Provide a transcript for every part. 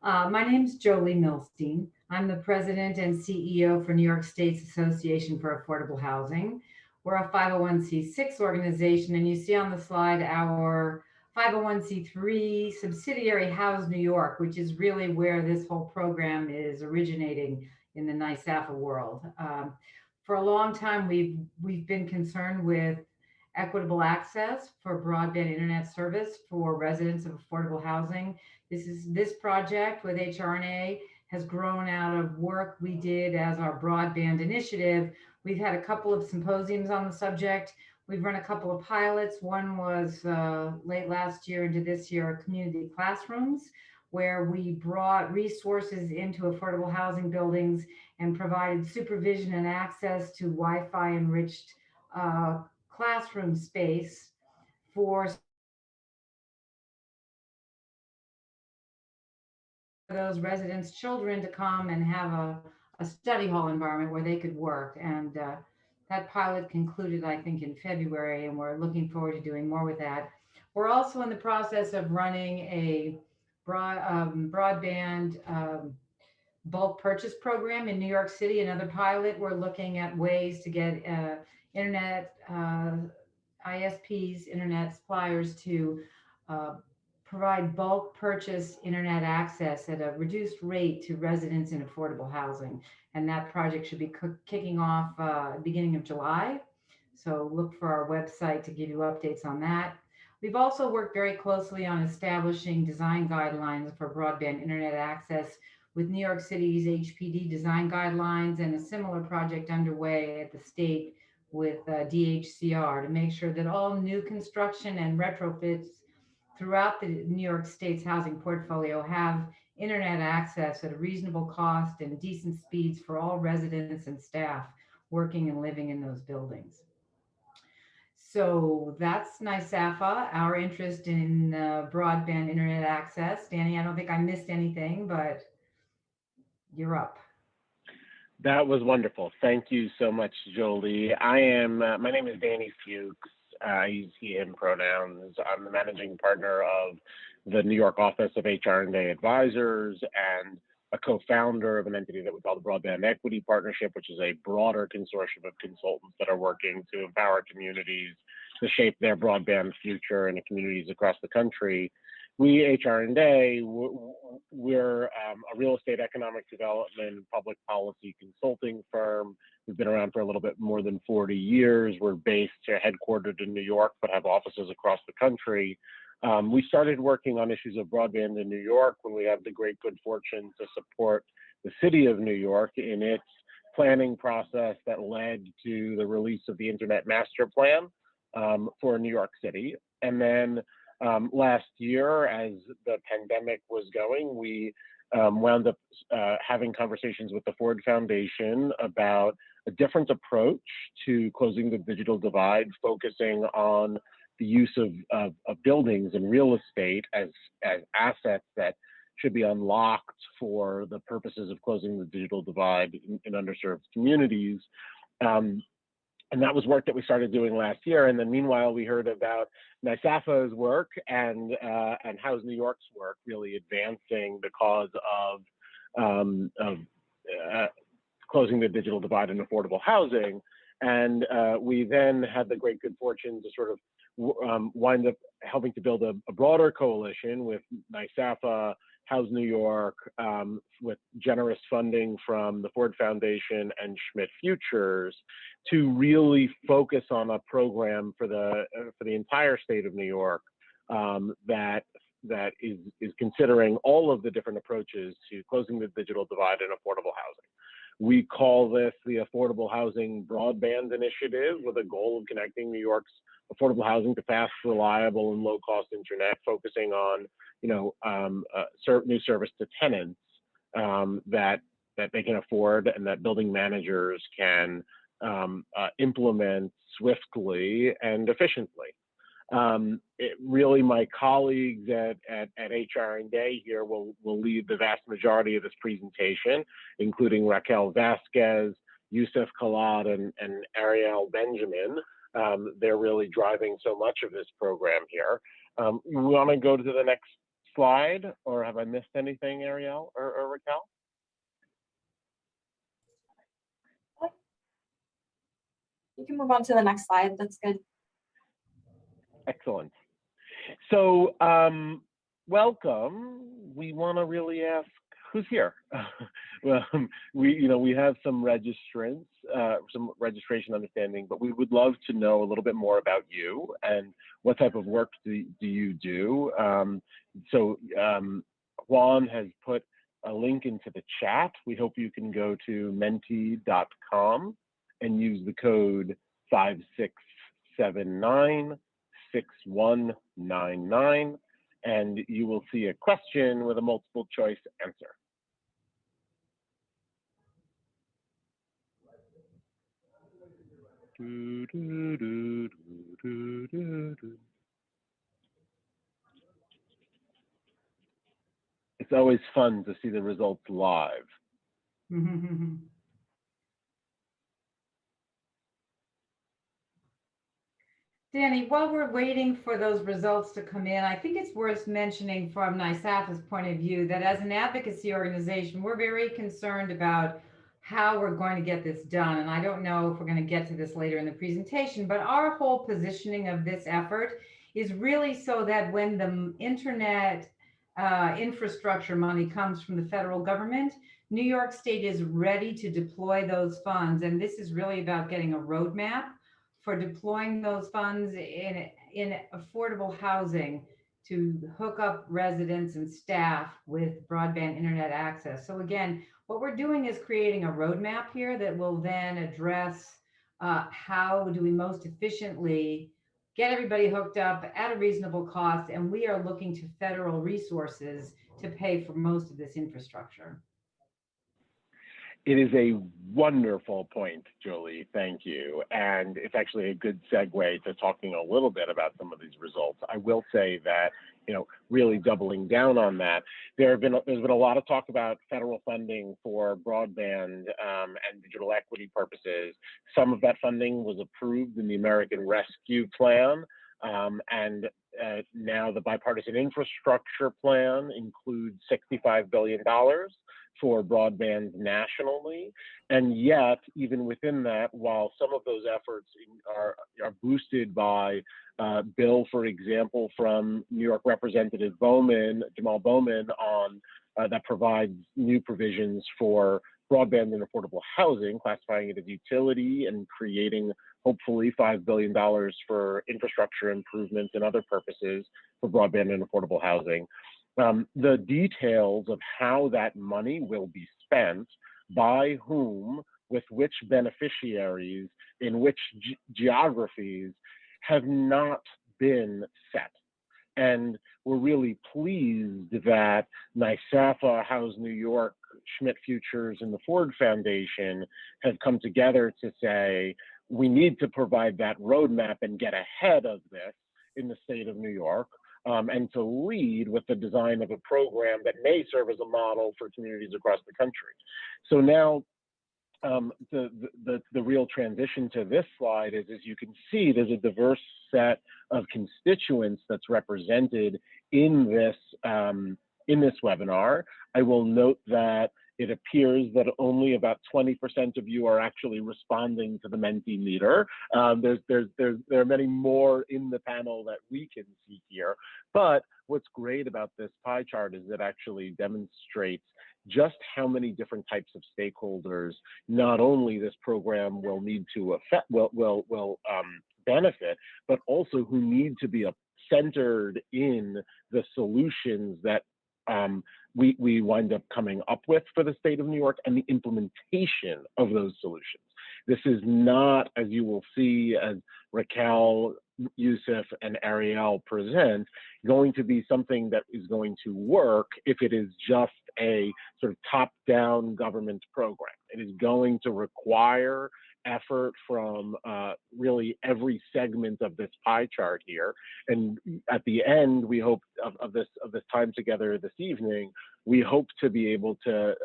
My name's Jolie Milstein. I'm the president and CEO for New York State's Association for Affordable Housing. We're a 501c6 organization, and you see on the slide our 501c3 subsidiary, House New York, which is really where this whole program is originating in the NYSAFAH world. For a long time, we've been concerned with equitable access for broadband internet service for residents of affordable housing. This project with HR&A has grown out of work we did as our broadband initiative. We've had a couple of symposiums on the subject. We've run a couple of pilots. One was late last year into this year, community classrooms, where we brought resources into affordable housing buildings and provided supervision and access to Wi-Fi enriched classroom space for those residents' children to come and have a study hall environment where they could work. And that pilot concluded, I think, in February, and we're looking forward to doing more with that. We're also in the process of running a broadband bulk purchase program in New York City, another pilot. We're looking at ways to get internet ISPs, internet suppliers to uh, provide bulk purchase internet access at a reduced rate to residents in affordable housing. And that project should be kicking off beginning of July. So look for our website to give you updates on that. We've also worked very closely on establishing design guidelines for broadband internet access with New York City's HPD design guidelines, and a similar project underway at the state with DHCR to make sure that all new construction and retrofits throughout the New York State's housing portfolio have internet access at a reasonable cost and decent speeds for all residents and staff working and living in those buildings. So that's NYSAFA, our interest in broadband internet access. Danny, I don't think I missed anything, but you're up. That was wonderful. Thank you so much, Jolie. My name is Danny Fuchs. I use he, him pronouns. I'm the managing partner of the New York office of HR&A Advisors and a co-founder of an entity that we call the Broadband Equity Partnership, which is a broader consortium of consultants that are working to empower communities to shape their broadband future in the communities across the country. We, HR&A, we're a real estate economic development public policy consulting firm. We've been around for a little bit more than 40 years. We're headquartered in New York, but have offices across the country. We started working on issues of broadband in New York when we had the great good fortune to support the city of New York in its planning process that led to the release of the Internet Master Plan for New York City. And then last year, as the pandemic was going, we wound up having conversations with the Ford Foundation about a different approach to closing the digital divide, focusing on the use of buildings and real estate as assets that should be unlocked for the purposes of closing the digital divide in underserved communities. And that was work that we started doing last year. And then meanwhile, we heard about NYSAFAH's work and House New York's work, really advancing the cause of closing the digital divide in affordable housing. And we then had the great good fortune to sort of wind up helping to build a broader coalition with NYSAFAH, House New York, with generous funding from the Ford Foundation and Schmidt Futures, to really focus on a program for the entire state of New York that is considering all of the different approaches to closing the digital divide in affordable housing. We call this the Affordable Housing Broadband Initiative, with a goal of connecting New York's affordable housing to fast, reliable, and low-cost internet, focusing on new service to tenants that they can afford and that building managers can implement swiftly and efficiently. Really, my colleagues at HR&A here will lead the vast majority of this presentation, including Raquel Vazquez, Youssef and Ariel Benjamin. They're really driving so much of this program here. We want to go to the next slide, or have I missed anything, Ariel or Raquel? You can move on to the next slide. That's good. Excellent. So welcome. We want to really ask who's here. Well, we have some registrants, some registration understanding, but we would love to know a little bit more about you and what type of work do you do. Juan has put a link into the chat. We hope you can go to menti.com and use the code 56796199, and you will see a question with a multiple choice answer. It's always fun to see the results live. Danny, while we're waiting for those results to come in, I think it's worth mentioning from NYSAFAH's point of view that as an advocacy organization, we're very concerned about how we're going to get this done. And I don't know if we're going to get to this later in the presentation, but our whole positioning of this effort is really so that when the internet infrastructure money comes from the federal government, New York State is ready to deploy those funds. And this is really about getting a roadmap for deploying those funds in affordable housing to hook up residents and staff with broadband internet access. So again, what we're doing is creating a roadmap here that will then address how do we most efficiently get everybody hooked up at a reasonable cost, and we are looking to federal resources to pay for most of this infrastructure. It is a wonderful point, Jolie. Thank you. And it's actually a good segue to talking a little bit about some of these results. I will say that, really doubling down on that, there's been a lot of talk about federal funding for broadband and digital equity purposes. Some of that funding was approved in the American Rescue Plan. And now the bipartisan infrastructure plan includes $65 billion for broadband nationally. And yet, even within that, while some of those efforts are boosted by bill, for example, from New York Representative Jamal Bowman that provides new provisions for broadband and affordable housing, classifying it as utility and creating hopefully $5 billion for infrastructure improvements and other purposes for broadband and affordable housing. The details of how that money will be spent, by whom, with which beneficiaries, in which geographies, have not been set. And we're really pleased that NYSAFAH, House New York, Schmidt Futures, and the Ford Foundation have come together to say, we need to provide that roadmap and get ahead of this in the state of New York. And to lead with the design of a program that may serve as a model for communities across the country. So now the real transition to this slide is, as you can see, there's a diverse set of constituents that's represented in this webinar. I will note that it appears that only about 20% of you are actually responding to the Mentimeter. There are many more in the panel that we can see here. But what's great about this pie chart is it actually demonstrates just how many different types of stakeholders not only this program will need to benefit, but also who need to be centered in the solutions that we wind up coming up with for the state of New York and the implementation of those solutions. This is not, as you will see as Raquel, Youssef, and Ariel present, going to be something that is going to work if it is just a sort of top-down government program. It is going to require effort from really every segment of this pie chart here. And at the end, we hope of this time together this evening, we hope to be able to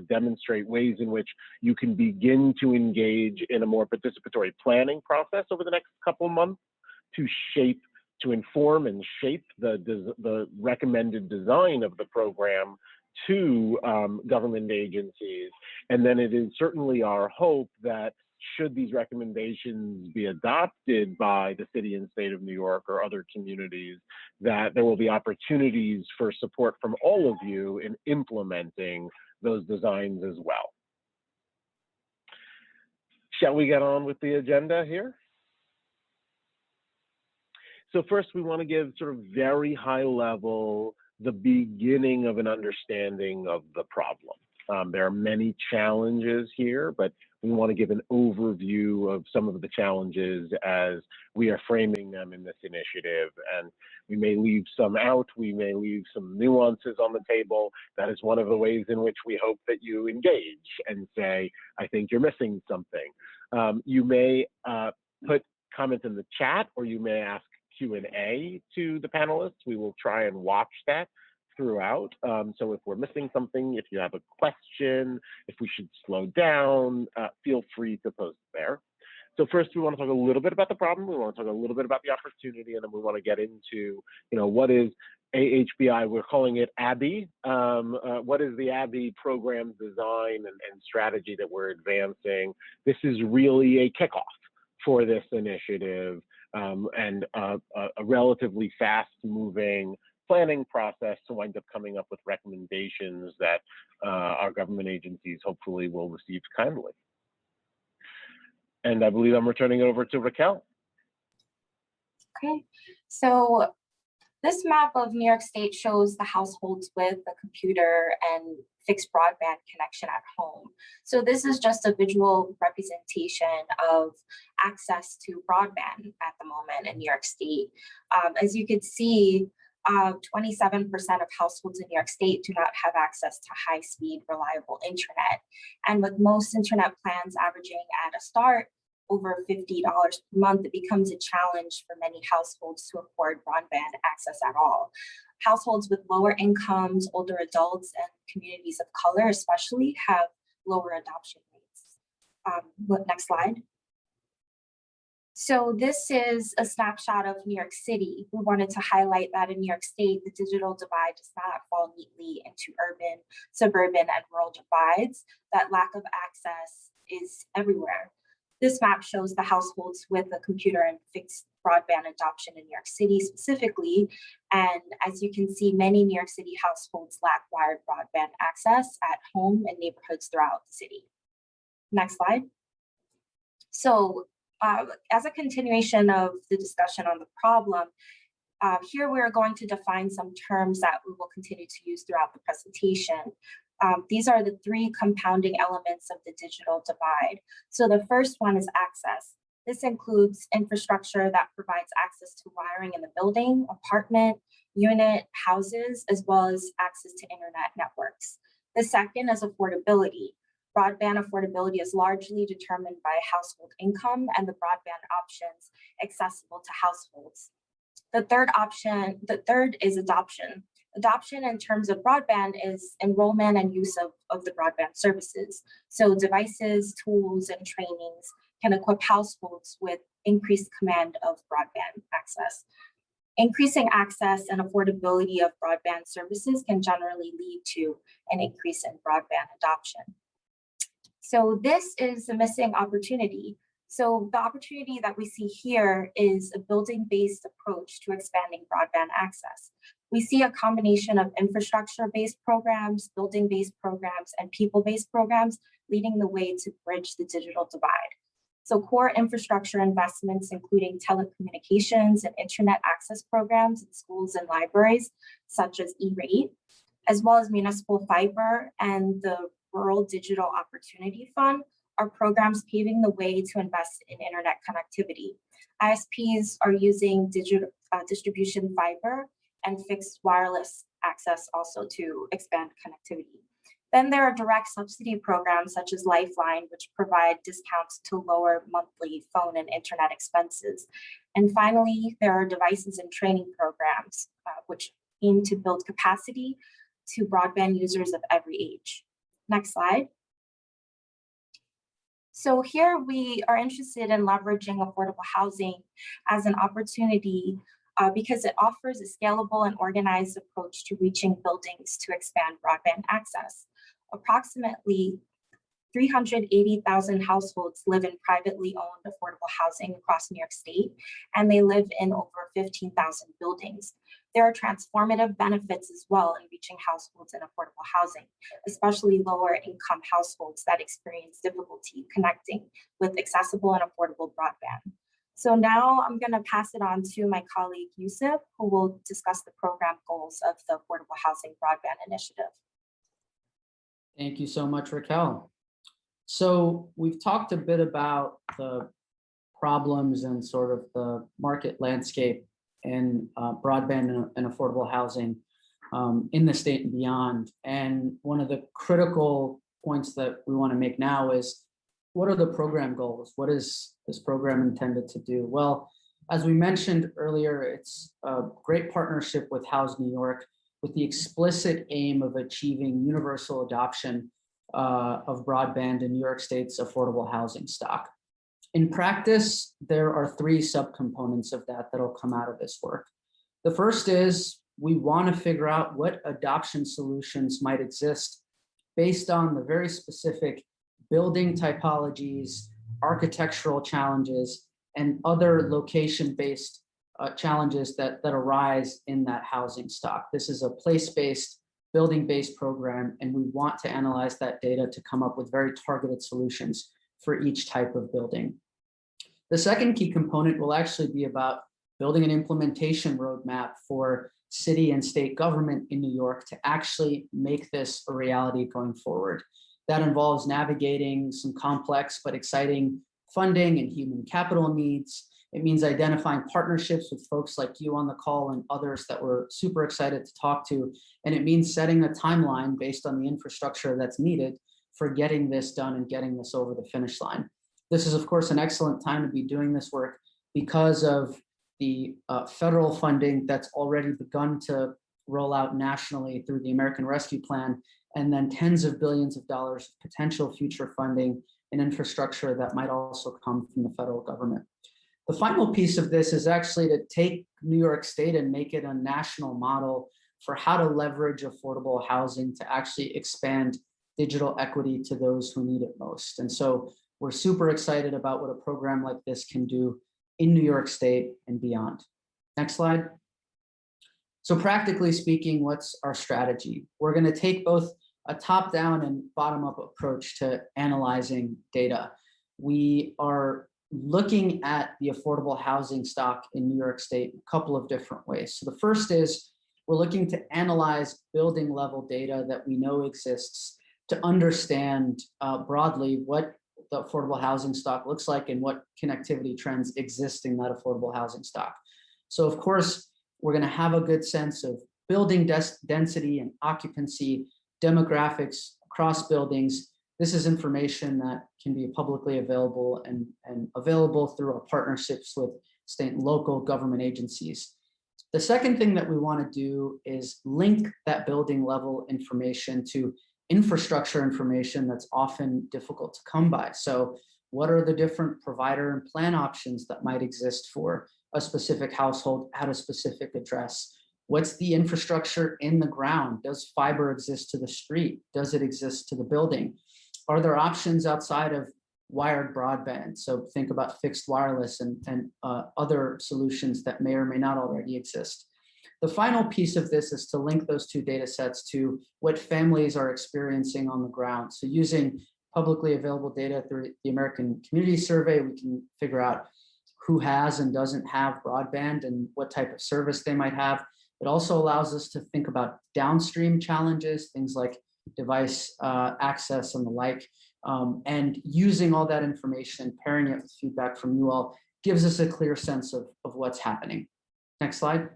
demonstrate ways in which you can begin to engage in a more participatory planning process over the next couple of months to to inform and shape the recommended design of the program to government agencies. And then it is certainly our hope that should these recommendations be adopted by the city and state of New York or other communities, that there will be opportunities for support from all of you in implementing those designs as well. Shall we get on with the agenda here? So first, we want to give sort of very high level the beginning of an understanding of the problem. There are many challenges here, but we want to give an overview of some of the challenges as we are framing them in this initiative. And we may leave some out, we may leave some nuances on the table. That is one of the ways in which we hope that you engage and say, I think you're missing something. You may put comments in the chat, or you may ask Q&A to the panelists. We will try and watch that throughout. So if we're missing something, if you have a question, if we should slow down, feel free to post there. So first, we want to talk a little bit about the problem. We want to talk a little bit about the opportunity, and then we want to get into, what is AHBI? We're calling it ABBY. What is the ABBY program design and strategy that we're advancing? This is really a kickoff for this initiative, and a relatively fast-moving planning process to wind up coming up with recommendations that our government agencies hopefully will receive kindly. And I believe I'm returning it over to Raquel. Okay, so this map of New York State shows the households with a computer and fixed broadband connection at home. So this is just a visual representation of access to broadband at the moment in New York State. As you can see, 27% of households in New York State do not have access to high-speed, reliable internet. And with most internet plans averaging at a start over $50 per month, it becomes a challenge for many households to afford broadband access at all. Households with lower incomes, older adults, and communities of color especially have lower adoption rates. Next slide. So this is a snapshot of New York City. We wanted to highlight that in New York State, the digital divide does not fall neatly into urban, suburban, and rural divides. That lack of access is everywhere. This map shows the households with a computer and fixed broadband adoption in New York City specifically. And as you can see, many New York City households lack wired broadband access at home and neighborhoods throughout the city. Next slide. So as a continuation of the discussion on the problem, here we're going to define some terms that we will continue to use throughout the presentation. These are the three compounding elements of the digital divide. So the first one is access. This includes infrastructure that provides access to wiring in the building, apartment, unit, houses, as well as access to internet networks. The second is affordability. Broadband affordability is largely determined by household income and the broadband options accessible to households. The third is adoption. Adoption in terms of broadband is enrollment and use of the broadband services. So devices, tools, and trainings can equip households with increased command of broadband access. Increasing access and affordability of broadband services can generally lead to an increase in broadband adoption. So this is a missing opportunity. So the opportunity that we see here is a building-based approach to expanding broadband access. We see a combination of infrastructure-based programs, building-based programs, and people-based programs leading the way to bridge the digital divide. So core infrastructure investments, including telecommunications and internet access programs in schools and libraries, such as E-Rate, as well as municipal fiber and the Rural Digital Opportunity Fund, are programs paving the way to invest in internet connectivity. ISPs are using distribution fiber and fixed wireless access also to expand connectivity. Then there are direct subsidy programs such as Lifeline, which provide discounts to lower monthly phone and internet expenses. And finally, there are devices and training programs, which aim to build capacity to broadband users of every age. Next slide. So here we are interested in leveraging affordable housing as an opportunity because it offers a scalable and organized approach to reaching buildings to expand broadband access. Approximately 380,000 households live in privately owned affordable housing across New York State, and they live in over 15,000 buildings. There are transformative benefits as well in reaching households in affordable housing, especially lower income households that experience difficulty connecting with accessible and affordable broadband. So now I'm going to pass it on to my colleague Youssef, who will discuss the program goals of the Affordable Housing Broadband Initiative. Thank you so much, Raquel. So we've talked a bit about the problems and sort of the market landscape in broadband and affordable housing in the state and beyond. And one of the critical points that we want to make now is, what are the program goals? What is this program intended to do? Well, as we mentioned earlier, it's a great partnership with House New York with the explicit aim of achieving universal adoption of broadband in New York State's affordable housing stock. In practice, there are three subcomponents of that that'll come out of this work. The first is we want to figure out what adoption solutions might exist based on the very specific building typologies, architectural challenges, and other location-based challenges that arise in that housing stock. This is a place-based, building-based program, and we want to analyze that data to come up with very targeted solutions for each type of building. The second key component will actually be about building an implementation roadmap for city and state government in New York to actually make this a reality going forward. That involves navigating some complex but exciting funding and human capital needs. It means identifying partnerships with folks like you on the call and others that we're super excited to talk to. And it means setting a timeline based on the infrastructure that's needed for getting this done and getting this over the finish line. This is, of course, an excellent time to be doing this work because of the federal funding that's already begun to roll out nationally through the American Rescue Plan, and then tens of billions of dollars of potential future funding and infrastructure that might also come from the federal government. The final piece of this is actually to take New York State and make it a national model for how to leverage affordable housing to actually expand digital equity to those who need it most. And so we're super excited about what a program like this can do in New York State and beyond. Next slide. So practically speaking, what's our strategy? We're going to take both a top-down and bottom-up approach to analyzing data. We are looking at the affordable housing stock in New York State a couple of different ways. So the first is we're looking to analyze building level data that we know exists to understand broadly what the affordable housing stock looks like and what connectivity trends exist in that affordable housing stock. So of course, we're going to have a good sense of building density and occupancy, demographics across buildings. This is information that can be publicly available and available through our partnerships with state and local government agencies. The second thing that we want to do is link that building level information to infrastructure information that's often difficult to come by. So what are the different provider and plan options that might exist for a specific household at a specific address? What's the infrastructure in the ground? Does fiber exist to the street? Does it exist to the building? Are there options outside of wired broadband? So think about fixed wireless and other solutions that may or may not already exist. The final piece of this is to link those two data sets to what families are experiencing on the ground. So using publicly available data through the American Community Survey, we can figure out who has and doesn't have broadband and what type of service they might have. It also allows us to think about downstream challenges, things like device access and the like. And using all that information, pairing it with feedback from you all, gives us a clear sense of what's happening. Next slide.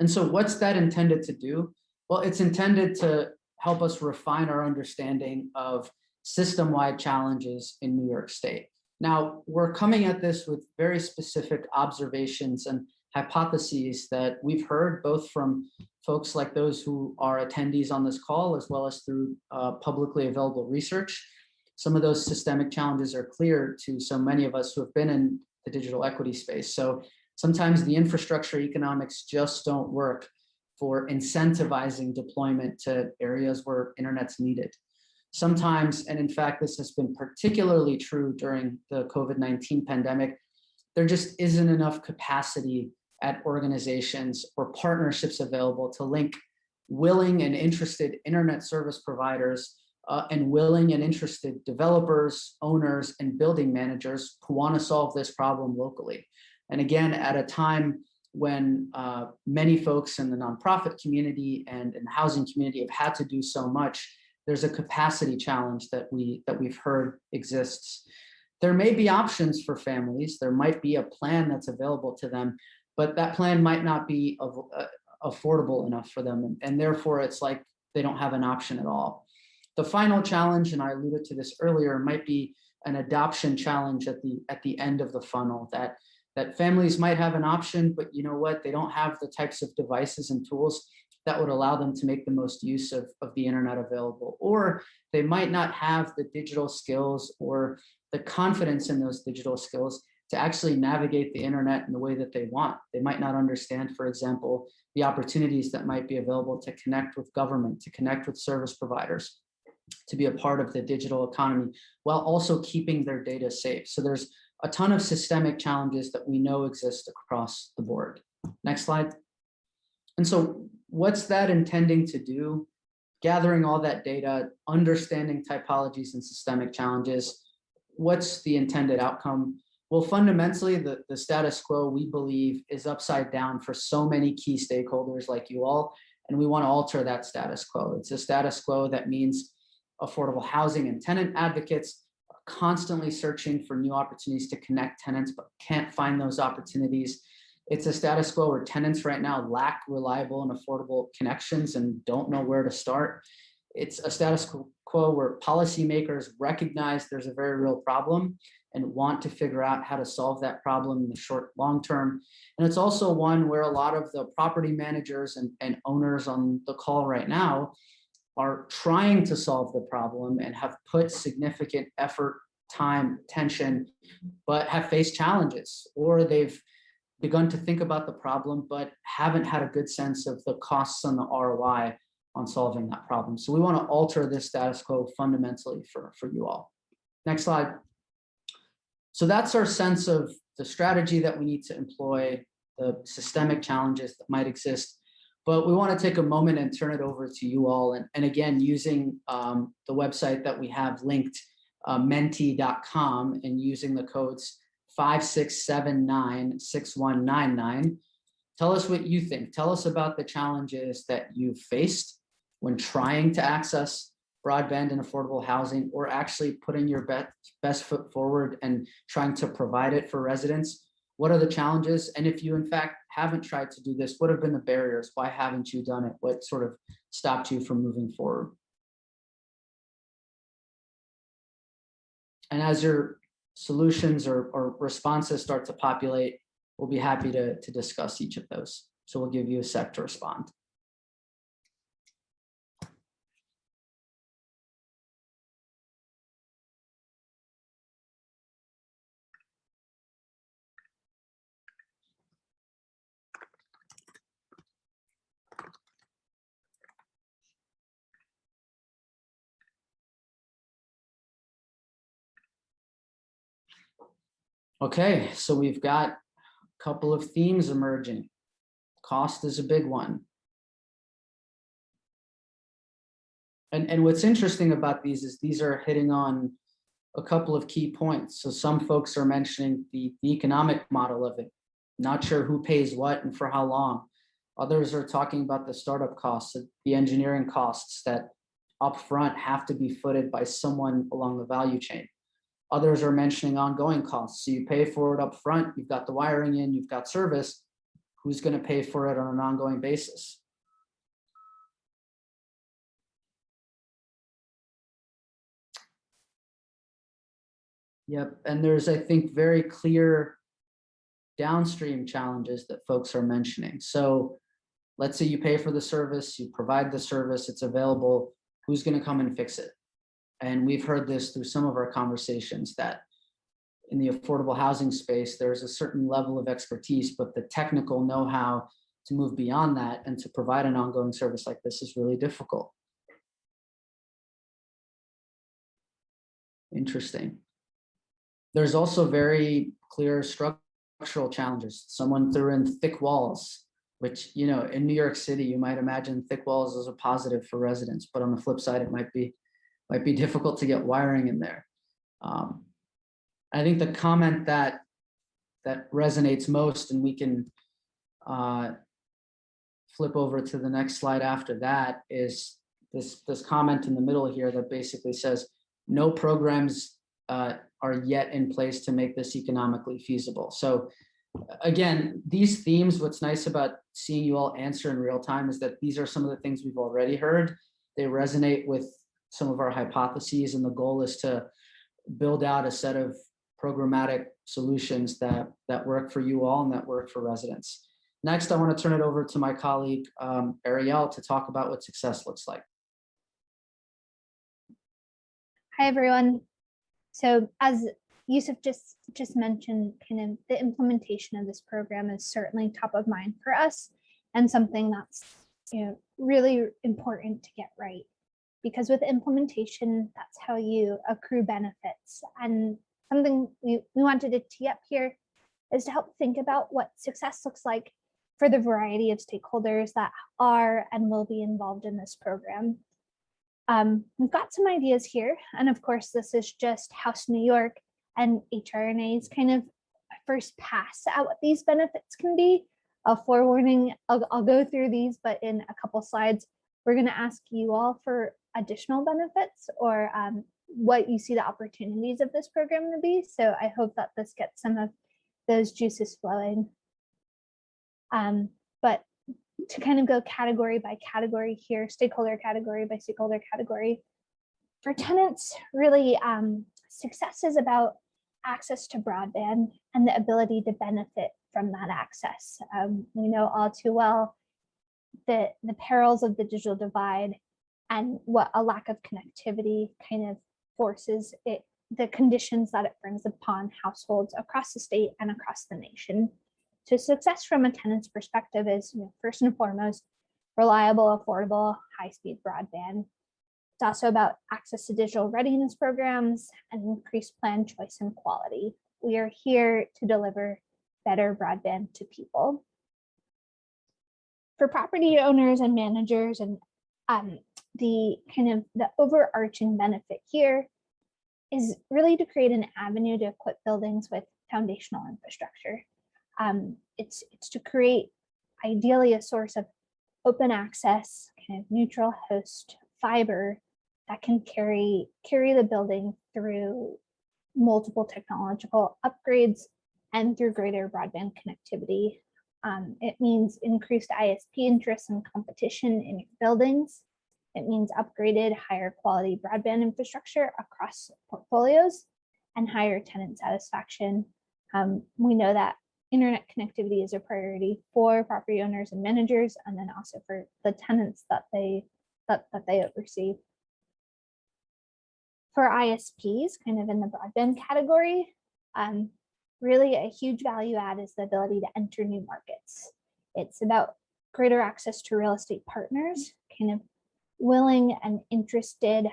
And so what's that intended to do? Well, it's intended to help us refine our understanding of system-wide challenges in New York State. Now, we're coming at this with very specific observations and hypotheses that we've heard both from folks like those who are attendees on this call, as well as through publicly available research. Some of those systemic challenges are clear to so many of us who have been in the digital equity space. So Sometimes the infrastructure economics just don't work for incentivizing deployment to areas where internet's needed. Sometimes, and in fact, this has been particularly true during the COVID-19 pandemic, there just isn't enough capacity at organizations or partnerships available to link willing and interested internet service providers and willing and interested developers, owners, and building managers who want to solve this problem locally. And again, at a time when many folks in the nonprofit community and in the housing community have had to do so much, there's a capacity challenge that we've heard exists. There may be options for families. There might be a plan that's available to them, but that plan might not be affordable enough for them. And therefore, it's like they don't have an option at all. The final challenge, and I alluded to this earlier, might be an adoption challenge at the end of the funnel, that families might have an option, but you know what? They don't have the types of devices and tools that would allow them to make the most use of the internet available. Or they might not have the digital skills or the confidence in those digital skills to actually navigate the internet in the way that they want. They might not understand, for example, the opportunities that might be available to connect with government, to connect with service providers, to be a part of the digital economy, while also keeping their data safe. So there's a ton of systemic challenges that we know exist across the board. Next slide. And so what's that intending to do? Gathering all that data, understanding typologies and systemic challenges. What's the intended outcome? Well, fundamentally, the status quo, we believe, is upside down for so many key stakeholders like you all, and we want to alter that status quo. It's a status quo that means affordable housing and tenant advocates are constantly searching for new opportunities to connect tenants, but can't find those opportunities. It's a status quo where tenants right now lack reliable and affordable connections and don't know where to start. It's a status quo where policymakers recognize there's a very real problem and want to figure out how to solve that problem in the short, long term. And it's also one where a lot of the property managers and owners on the call right now are trying to solve the problem and have put significant effort, time, attention, but have faced challenges, or they've begun to think about the problem, but haven't had a good sense of the costs and the ROI on solving that problem. So we want to alter this status quo fundamentally for you all. Next slide. So that's our sense of the strategy that we need to employ, the systemic challenges that might exist. But we want to take a moment and turn it over to you all. And again, using the website that we have linked, menti.com, and using the codes 56796199. Tell us what you think. Tell us about the challenges that you've faced when trying to access broadband and affordable housing, or actually putting your best foot forward and trying to provide it for residents. What are the challenges? And if you in fact haven't tried to do this, what have been the barriers? Why haven't you done it? What sort of stopped you from moving forward? And as your solutions or responses start to populate, we'll be happy to discuss each of those. So we'll give you a sec to respond. Okay, so we've got a couple of themes emerging. Cost is a big one. And what's interesting about these is these are hitting on a couple of key points. So some folks are mentioning the economic model of it, not sure who pays what and for how long. Others are talking about the startup costs, the engineering costs that upfront have to be footed by someone along the value chain. Others are mentioning ongoing costs. So you pay for it up front, you've got the wiring in, you've got service. Who's going to pay for it on an ongoing basis? Yep, and there's, I think, very clear downstream challenges that folks are mentioning. So let's say you pay for the service, you provide the service, it's available. Who's going to come and fix it? And we've heard this through some of our conversations that in the affordable housing space, there's a certain level of expertise, but the technical know-how to move beyond that and to provide an ongoing service like this is really difficult. Interesting. There's also very clear structural challenges. Someone threw in thick walls, which, you know, in New York City, you might imagine thick walls as a positive for residents, but on the flip side, it might be difficult to get wiring in there. I think the comment that resonates most, and we can flip over to the next slide after that, is this comment in the middle here that basically says no programs are yet in place to make this economically feasible. So again, these themes, what's nice about seeing you all answer in real time is that these are some of the things we've already heard. They resonate with some of our hypotheses, and the goal is to build out a set of programmatic solutions that work for you all and that work for residents. Next, I want to turn it over to my colleague, Ariel, to talk about what success looks like. Hi, everyone. So as Youssef just mentioned, kind of the implementation of this program is certainly top of mind for us, and something that's, you know, really important to get right. Because with implementation, that's how you accrue benefits. And something we wanted to tee up here is to help think about what success looks like for the variety of stakeholders that are and will be involved in this program. We've got some ideas here, and of course, this is just House New York and HR&A's kind of first pass at what these benefits can be. A forewarning, I'll go through these, but in a couple slides, we're going to ask you all for additional benefits or what you see the opportunities of this program to be. So I hope that this gets some of those juices flowing. But to kind of go category by category here, stakeholder category by stakeholder category. For tenants, really, success is about access to broadband and the ability to benefit from that access. We know all too well the perils of the digital divide and what a lack of connectivity kind of forces it, the conditions that it brings upon households across the state and across the nation. So success from a tenant's perspective is, you know, first and foremost, reliable, affordable, high-speed broadband. It's also about access to digital readiness programs and increased plan choice and quality. We are here to deliver better broadband to people. For property owners and managers, and the overarching benefit here is really to create an avenue to equip buildings with foundational infrastructure. It's to create ideally a source of open access, kind of neutral host fiber that can carry the building through multiple technological upgrades and through greater broadband connectivity. It means increased ISP interest and competition in your buildings. It means upgraded, higher quality broadband infrastructure across portfolios and higher tenant satisfaction. We know that internet connectivity is a priority for property owners and managers, and then also for the tenants that they oversee. For ISPs, kind of in the broadband category, really a huge value add is the ability to enter new markets. It's about greater access to real estate partners, kind of willing and interested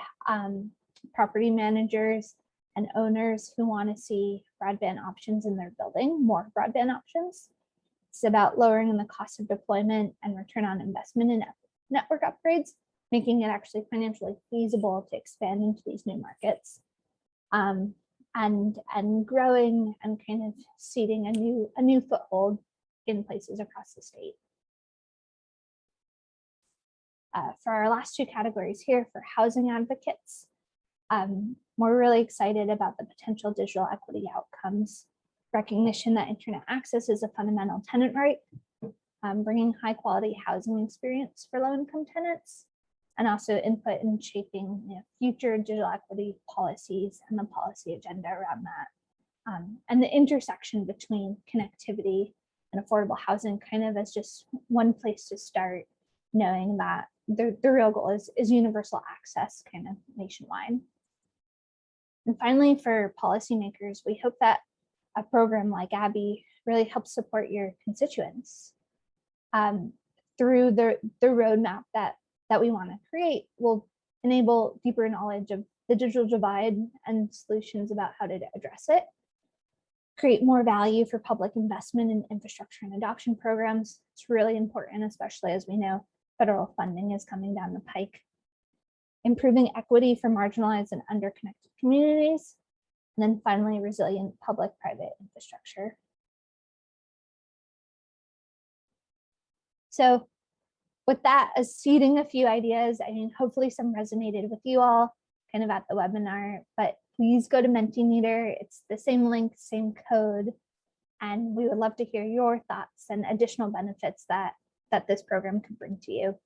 property managers and owners who want to see broadband options in their building, more broadband options. It's about lowering the cost of deployment and return on investment in network upgrades, making it actually financially feasible to expand into these new markets. And growing and kind of seeding a new foothold in places across the state. For our last two categories here, for housing advocates, we're really excited about the potential digital equity outcomes, recognition that internet access is a fundamental tenant right, bringing high quality housing experience for low income tenants, and also input in shaping, you know, future digital equity policies and the policy agenda around that. And the intersection between connectivity and affordable housing kind of as just one place to start, knowing that the real goal is universal access kind of nationwide. And finally, for policymakers, we hope that a program like Abby really helps support your constituents. Through the roadmap that we want to create will enable deeper knowledge of the digital divide and solutions about how to address it, create more value for public investment in infrastructure and adoption programs. It's really important, especially as we know federal funding is coming down the pike. Improving equity for marginalized and underconnected communities. And then finally, resilient public-private infrastructure. So with that, as seeding a few ideas, I mean, hopefully some resonated with you all kind of at the webinar, but please go to Mentimeter. It's the same link, same code, and we would love to hear your thoughts and additional benefits that this program could bring to you.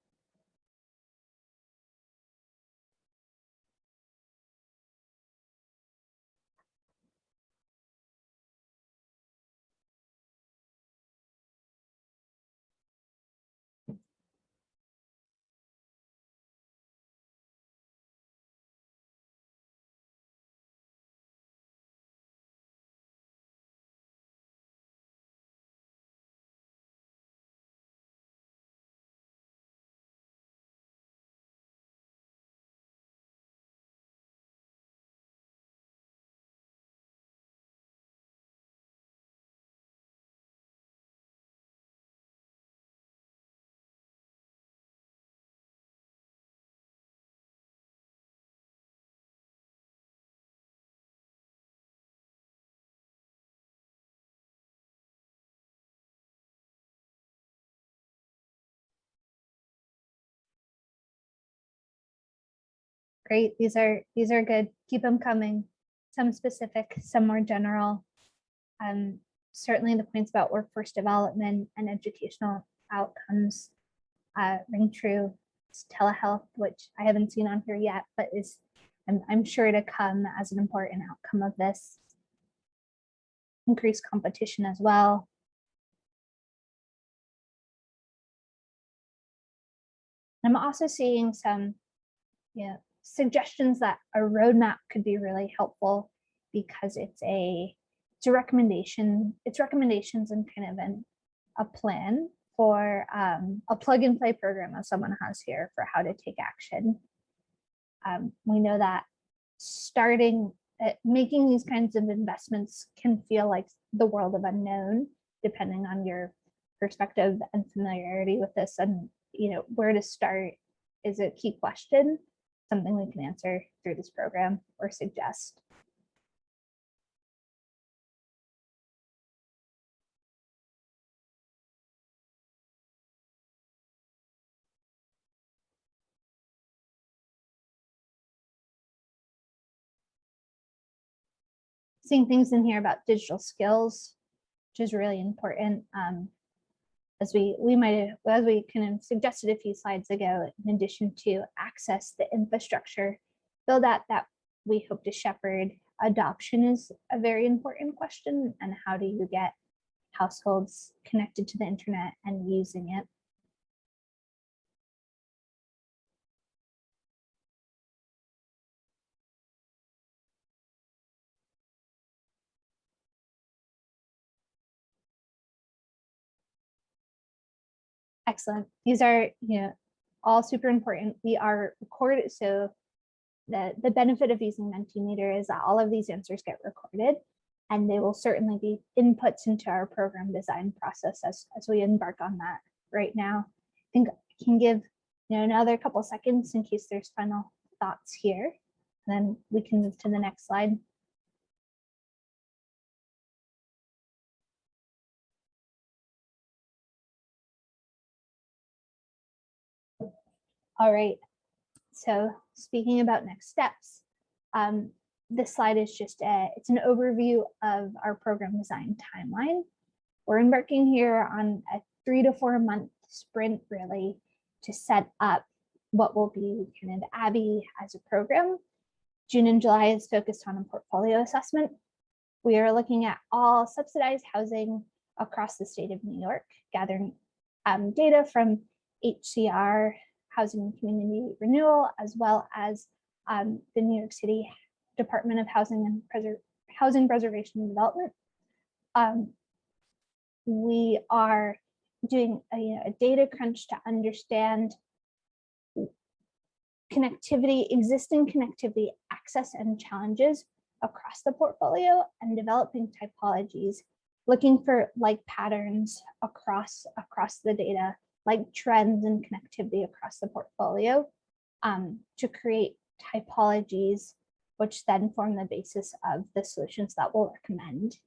Great, these are good. Keep them coming. Some specific, some more general. Certainly the points about workforce development and educational outcomes ring true. It's telehealth, which I haven't seen on here yet, but is I'm sure to come as an important outcome of this. Increased competition as well. I'm also seeing some suggestions that a roadmap could be really helpful because it's a recommendation. It's recommendations and kind of a plan for a plug and play program, as someone has here, for how to take action. We know that making these kinds of investments can feel like the world of unknown, depending on your perspective and familiarity with this, and where to start is a key question, something we can answer through this program or suggest. Seeing things in here about digital skills, which is really important. As we kind of suggested a few slides ago, in addition to access the infrastructure build out that we hope to shepherd, adoption is a very important question. And how do you get households connected to the internet and using it? Excellent. These are all super important. We are recorded, so the benefit of using Mentimeter is that all of these answers get recorded, and they will certainly be inputs into our program design process as we embark on that right now. I think I can give another couple seconds in case there's final thoughts here, and then we can move to the next slide. All right, so speaking about next steps, this slide is just it's an overview of our program design timeline. We're embarking here on a 3 to 4 month sprint, really, to set up what will be kind of Abby as a program. June and July is focused on a portfolio assessment. We are looking at all subsidized housing across the state of New York, gathering data from HCR, Housing and Community Renewal, as well as the New York City Department of Housing Preservation and Development. We are doing a data crunch to understand connectivity, existing connectivity, access, and challenges across the portfolio, and developing typologies, looking for like patterns across the data, like trends and connectivity across the portfolio, to create typologies, which then form the basis of the solutions that we'll recommend.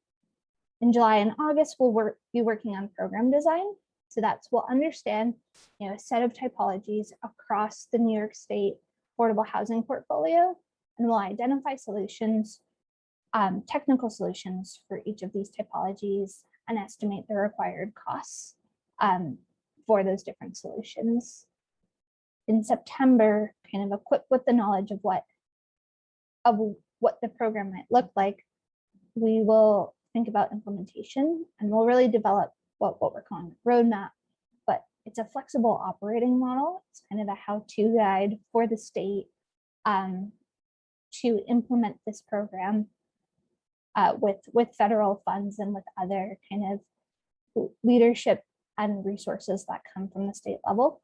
In July and August, we'll be working on program design. So we'll understand a set of typologies across the New York State affordable housing portfolio, and we'll identify solutions, technical solutions for each of these typologies, and estimate the required costs for those different solutions. In September, kind of equipped with the knowledge of what the program might look like, we will think about implementation, and we'll really develop what we're calling a roadmap, but it's a flexible operating model. It's kind of a how-to guide for the state to implement this program with federal funds and with other kind of leadership and resources that come from the state level.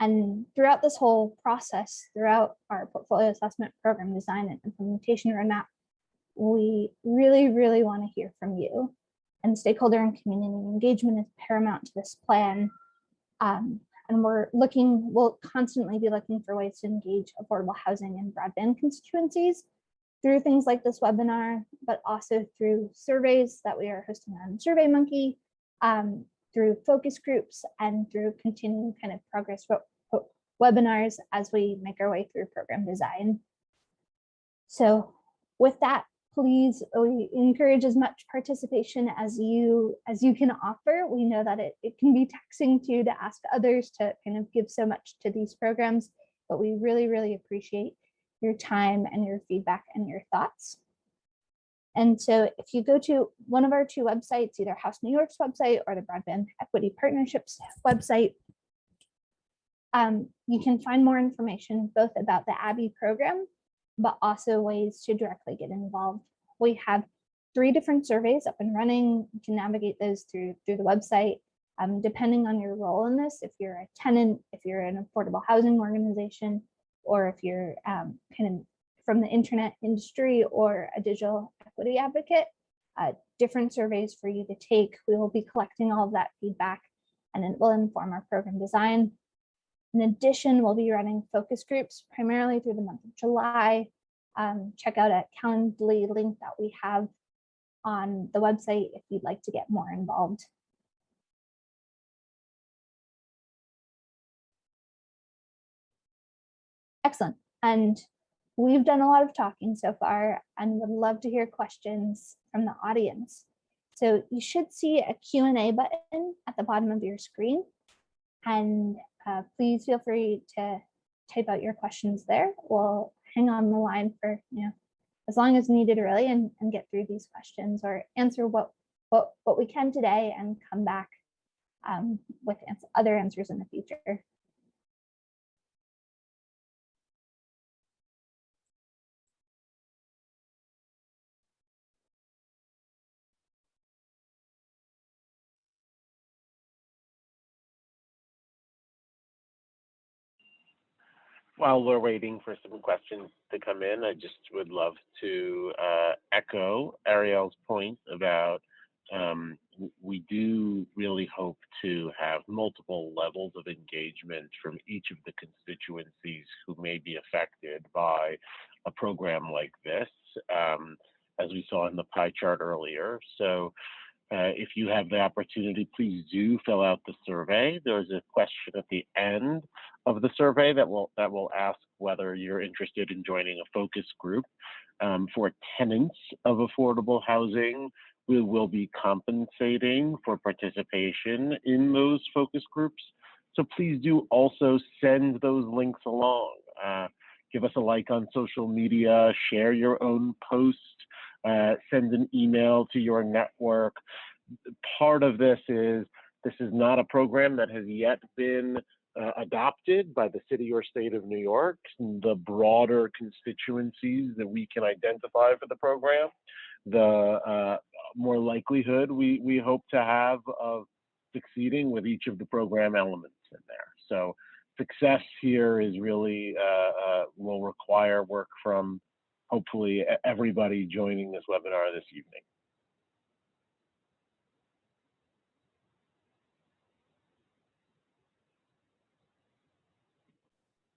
And throughout this whole process, throughout our portfolio assessment, program design, and implementation roadmap, we really, really want to hear from you. And stakeholder and community engagement is paramount to this plan. And we'll constantly be looking for ways to engage affordable housing and broadband constituencies through things like this webinar, but also through surveys that we are hosting on SurveyMonkey, through focus groups, and through continuing kind of progress webinars as we make our way through program design. So with that, please, we encourage as much participation as you can offer. We know that it can be taxing to ask others to kind of give so much to these programs, but we really, really appreciate your time and your feedback and your thoughts. And so if you go to one of our two websites, either House New York's website or the Broadband Equity Partnerships website, you can find more information both about the ABBY program, but also ways to directly get involved. We have 3 different surveys up and running. You can navigate those through the website, depending on your role in this. If you're a tenant, if you're an affordable housing organization, or if you're kind of from the internet industry or a digital equity advocate, different surveys for you to take. We will be collecting all of that feedback, and it will inform our program design. In addition, we'll be running focus groups primarily through the month of July. Check out a Calendly link that we have on the website if you'd like to get more involved. Excellent. And we've done a lot of talking so far and would love to hear questions from the audience. So you should see a Q&A button at the bottom of your screen. And please feel free to type out your questions there. We'll hang on the line for as long as needed, really, and get through these questions or answer what we can today and come back with other answers in the future. While we're waiting for some questions to come in, I just would love to echo Ariel's point about we do really hope to have multiple levels of engagement from each of the constituencies who may be affected by a program like this, as we saw in the pie chart earlier. So if you have the opportunity, please do fill out the survey. There's a question at the end of the survey that will ask whether you're interested in joining a focus group. For tenants of affordable housing, we will be compensating for participation in those focus groups. So please do also send those links along. Give us a like on social media, share your own post, send an email to your network. Part of this is not a program that has yet been adopted by the city or state of New York, the broader constituencies that we can identify for the program, the more likelihood we hope to have of succeeding with each of the program elements in there. So success here is really will require work from hopefully everybody joining this webinar this evening.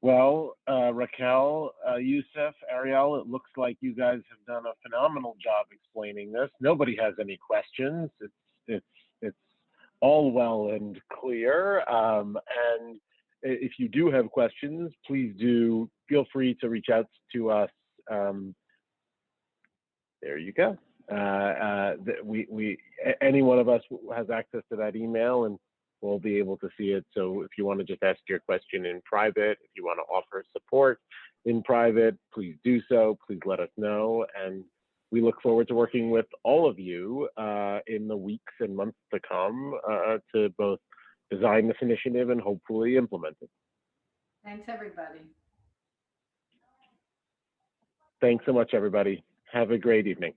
Well, Raquel, Youssef, Ariel, it looks like you guys have done a phenomenal job explaining this. Nobody has any questions. It's all well and clear. And if you do have questions, please do feel free to reach out to us. There you go. Any one of us has access to that email, and we'll be able to see it. So if you want to just ask your question in private, if you want to offer support in private, please do so. Please let us know. And we look forward to working with all of you in the weeks and months to come to both design this initiative and hopefully implement it. Thanks, everybody. Thanks so much, everybody. Have a great evening.